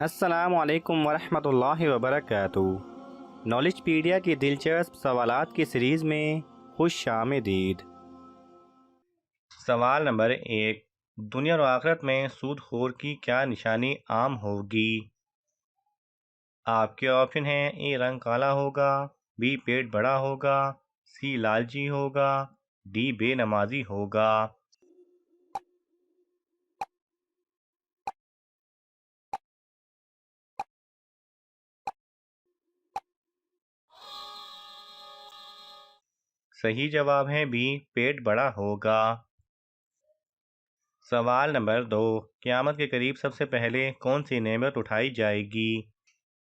अस्सलामु अलैकुम वरहमतुल्लाहि वबरकातुहू। नॉलेजपीडिया की दिलचस्प सवालात की सीरीज़ में खुश आमदीद। सवाल नंबर 1। दुनिया और आखिरत में सूदखोर की क्या निशानी आम होगी? आपके ऑप्शन हैं: ए रंग काला होगा, बी पेट बड़ा होगा, सी लालची होगा, डी बेनमाजी होगा। सही जवाब है बी पेट बड़ा होगा। सवाल नंबर 2। क़यामत के करीब सबसे पहले कौन सी नेमत उठाई जाएगी?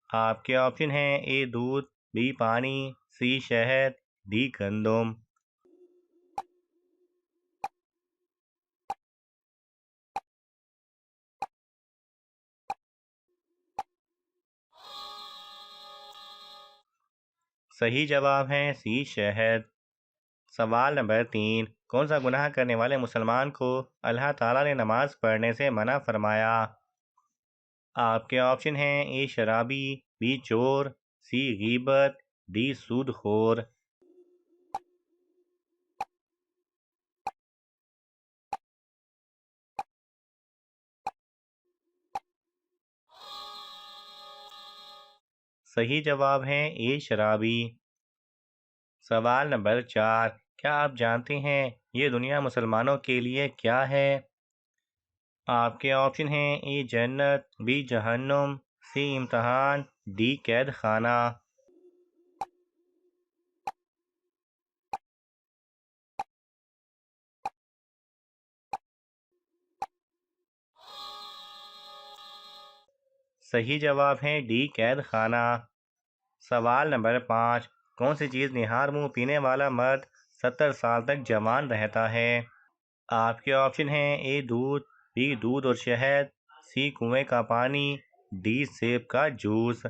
आपके ऑप्शन हैं: ए दूध, बी पानी, सी शहद, डी गंदम। सही जवाब है सी शहद। सवाल नंबर 3। कौन सा गुनाह करने वाले मुसलमान को अल्लाह ताला ने नमाज पढ़ने से मना फरमाया? आपके ऑप्शन हैं: ए शराबी, बी चोर, सी गीबत, डी सूदखोर। सही जवाब है ए शराबी। सवाल नंबर 4। क्या आप जानते हैं ये दुनिया मुसलमानों के लिए क्या है? आपके ऑप्शन हैं: ए जन्नत, बी जहन्नुम, सी इम्तहान, डी कैद खाना। सही जवाब है डी कैद खाना। सवाल नंबर 5। कौन सी चीज़ निहार मुंह पीने वाला मर्द 70 साल तक जवान रहता है? आपके ऑप्शन हैं: ए दूध, बी दूध और शहद, सी कुएं का पानी, डी सेब का जूस।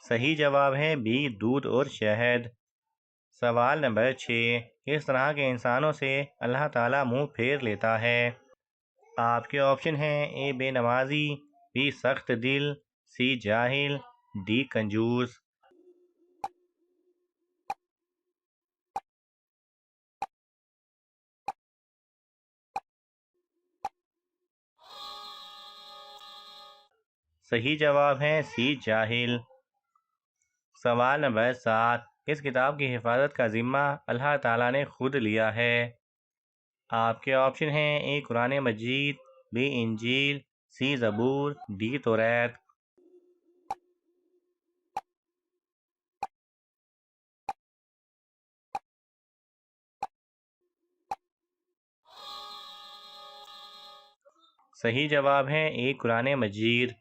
सही जवाब है बी दूध और शहद। सवाल नंबर 6। किस तरह के इंसानों से अल्लाह ताला मुंह फेर लेता है? आपके ऑप्शन हैं: ए बेनमाजी, बी सख्त दिल, सी जाहिल, डी कंजूस। सही जवाब है सी जाहिल। सवाल नंबर 7। किस किताब की हिफाजत का जिम्मा अल्लाह ताला ने खुद लिया है? आपके ऑप्शन हैं: ए कुरान मजीद, बी इंजील, सी ज़बूर, डी तौरात। सही जवाब है ए कुरान मजीद।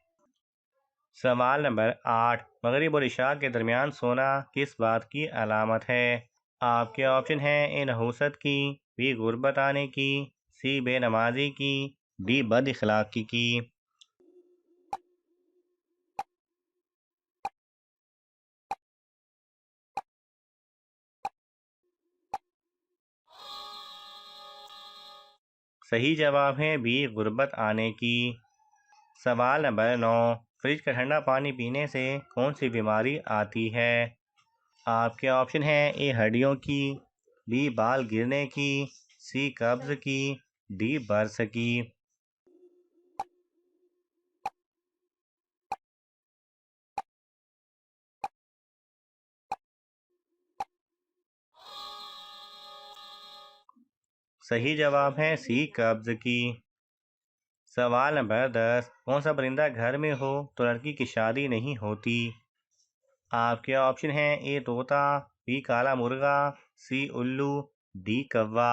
सवाल नंबर 8। मगरिब और इशा के दरमियान सोना किस बात की अलामत है? आपके ऑप्शन हैं: ए नहूसत की, बी गुर्बत आने की, सी बेनमाजी की, डी बद इखलाकी की। सही जवाब है बी गुर्बत आने की। सवाल नंबर 9। फ्रिज का ठंडा पानी पीने से कौन सी बीमारी आती है? आपके ऑप्शन हैं: ए हड्डियों की, बी बाल गिरने की, सी कब्ज की, डी बर्स की। सही जवाब है सी कब्ज की। सवाल नंबर 10। कौन सा परिंदा घर में हो तो लड़की की शादी नहीं होती? आपके ऑप्शन हैं: ए तोता, बी काला मुर्गा, सी उल्लू, डी कौवा।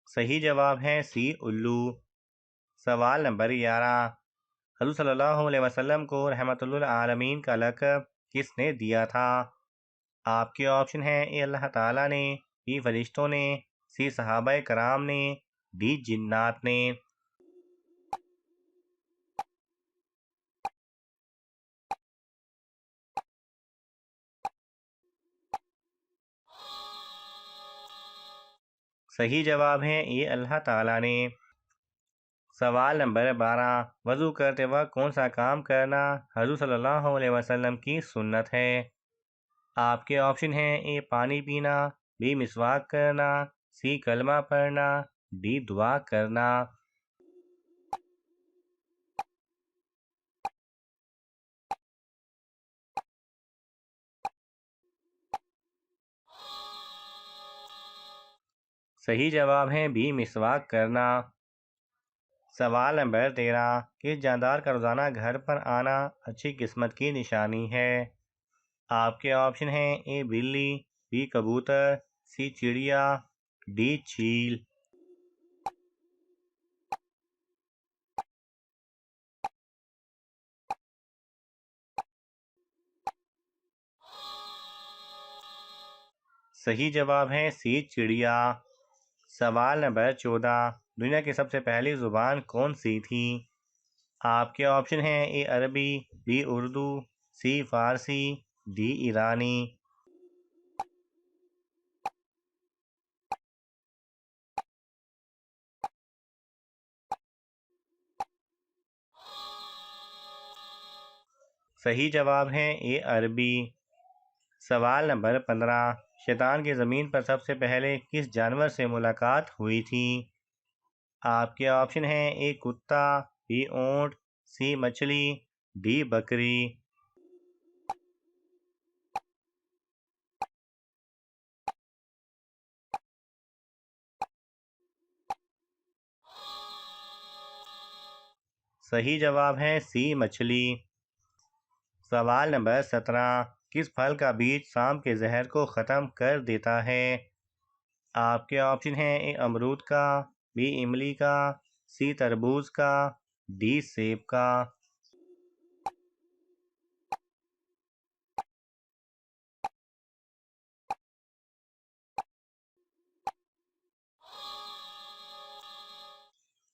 सही जवाब है सी उल्लू। सवाल नंबर 11। हज़रत सल्लल्लाहु अलैहि वसल्लम को रहमतुल्लिल आलमीन का लक़ब किसने दिया था? आपके ऑप्शन हैं: ए अल्लाह ताला ने, बी फरिश्तों ने, सी सहाबाए कराम ने, डी जिन्नात ने। सही जवाब है ये अल्लाह ताला ने। सवाल नंबर 12, वज़ू करते वक्त कौन सा काम करना हज़रत सल्लल्लाहु अलैहि वसल्लम की सुन्नत है? आपके ऑप्शन हैं ए पानी पीना, बी मिसवाक करना, सी कलमा पढ़ना, डी दुआ करना। सही जवाब है बी मिसवाक करना। सवाल नंबर 13, किस जानदार का रोज़ाना घर पर आना अच्छी किस्मत की निशानी है? आपके ऑप्शन हैं ए बिल्ली, बी कबूतर, सी चिड़िया, डी चील। सही जवाब है सी चिड़िया। सवाल नंबर 14, दुनिया की सबसे पहली ज़ुबान कौन सी थी? आपके ऑप्शन हैं ए अरबी, बी उर्दू, सी फारसी, डी ईरानी। सही जवाब है ए अरबी। सवाल नंबर 15, शैतान की ज़मीन पर सबसे पहले किस जानवर से मुलाकात हुई थी? आपके ऑप्शन हैं ए कुत्ता, बी ऊंट, सी मछली, डी बकरी। सही जवाब है सी मछली। सवाल नंबर 17, किस फल का बीज सांप के जहर को ख़त्म कर देता है? आपके ऑप्शन हैं ए अमरूद का, बी इमली का, सी तरबूज का, डी सेब का।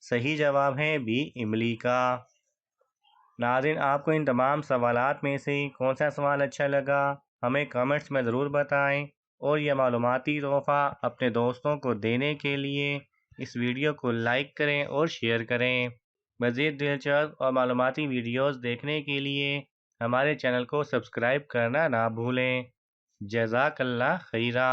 सही जवाब है बी इमली का। नाज़रीन, आपको इन तमाम सवालात में से कौन सा सवाल अच्छा लगा हमें कमेंट्स में ज़रूर बताएं, और यह मालूमाती तोहफ़ा अपने दोस्तों को देने के लिए इस वीडियो को लाइक करें और शेयर करें। मज़ीद दिलचस्प और मालूमाती वीडियोस देखने के लिए हमारे चैनल को सब्सक्राइब करना ना भूलें। जज़ाकल्लाह खैरा।